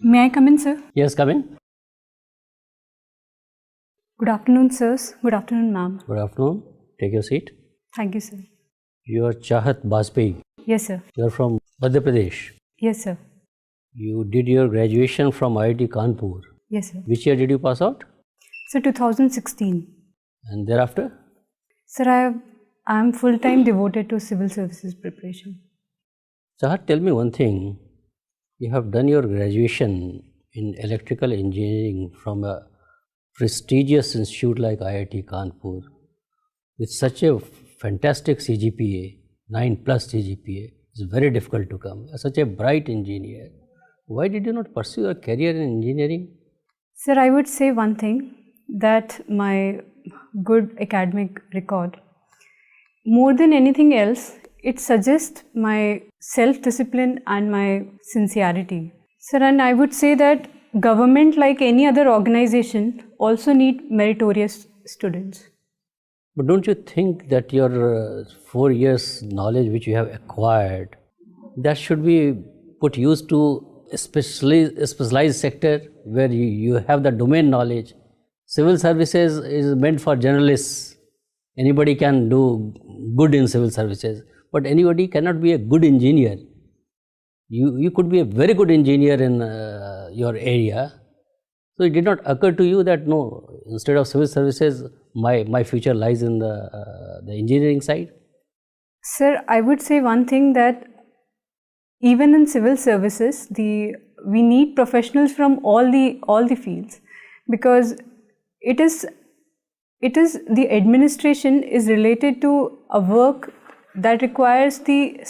May I come in, sir? Yes, come in. Good afternoon, sirs. Good afternoon, ma'am. Good afternoon. Take your seat. Thank you, sir. You are Chahat Bajpayee. Yes, sir. You are from Madhya Pradesh. Yes, sir. You did your graduation from IIT Kanpur. Yes, sir. Which year did you pass out? Sir, 2016. And thereafter? Sir, I am full-time devoted to civil services preparation. Chahat, tell me one thing. You have done your graduation in electrical engineering from a prestigious institute like IIT Kanpur with such a fantastic CGPA, 9+ CGPA. It's very difficult to come. You're such a bright engineer. Why did you not pursue a career in engineering? Sir, I would say one thing, that my good academic record, more than anything else, it suggests my self-discipline and my sincerity. Sir, and I would say that government, like any other organization, also need meritorious students. But don't you think that your 4 years knowledge which you have acquired, that should be put use to a specialized sector where you have the domain knowledge? Civil services is meant for journalists. Anybody can do good in civil services, but anybody cannot be a good engineer. You could be a very good engineer in your area. So it did not occur to you that no, instead of civil services, my future lies in the engineering side? Sir, I would say one thing, that even in civil services, we need professionals from all the fields, because it is the administration is related to a work that requires the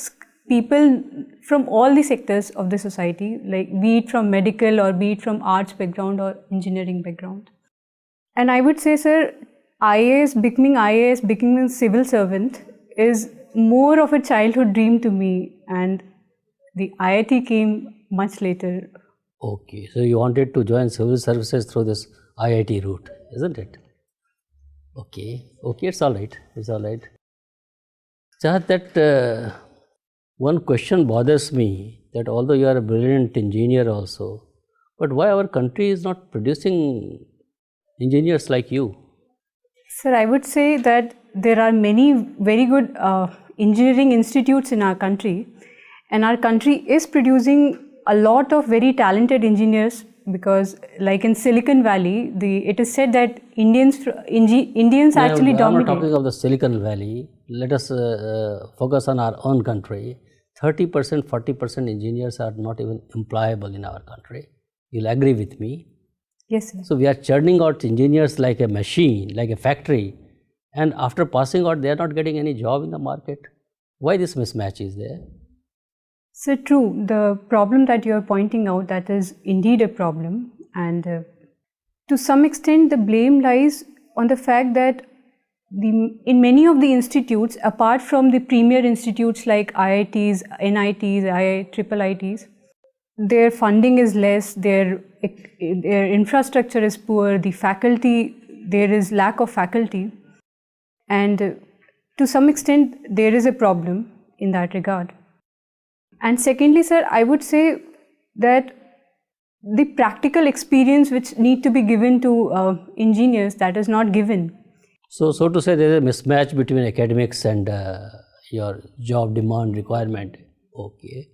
people from all the sectors of the society, like be it from medical or be it from arts background or engineering background. And I would say, sir, becoming a civil servant is more of a childhood dream to me, and the IIT came much later. Okay, so you wanted to join civil services through this IIT route, isn't it? Okay, it's all right. Chahat, that one question bothers me, that although you are a brilliant engineer also, but why our country is not producing engineers like you? Sir, I would say that there are many very good engineering institutes in our country, and our country is producing a lot of very talented engineers, because like in Silicon Valley, it is said that Indians actually dominate. I'm not talking of the Silicon Valley. Let us focus on our own country. 30%, 40% engineers are not even employable in our country. You'll agree with me? Yes, sir. So we are churning out engineers like a machine, like a factory, and after passing out, they are not getting any job in the market. Why this mismatch is there? So true, the problem that you are pointing out, that is indeed a problem, and to some extent the blame lies on the fact that in many of the institutes, apart from the premier institutes like IITs, NITs, IIITs, their funding is less, their infrastructure is poor, there is lack of faculty, and to some extent there is a problem in that regard. And secondly, sir, I would say that the practical experience which need to be given to engineers, that is not given. So to say, there is a mismatch between academics and your job demand requirement. Okay.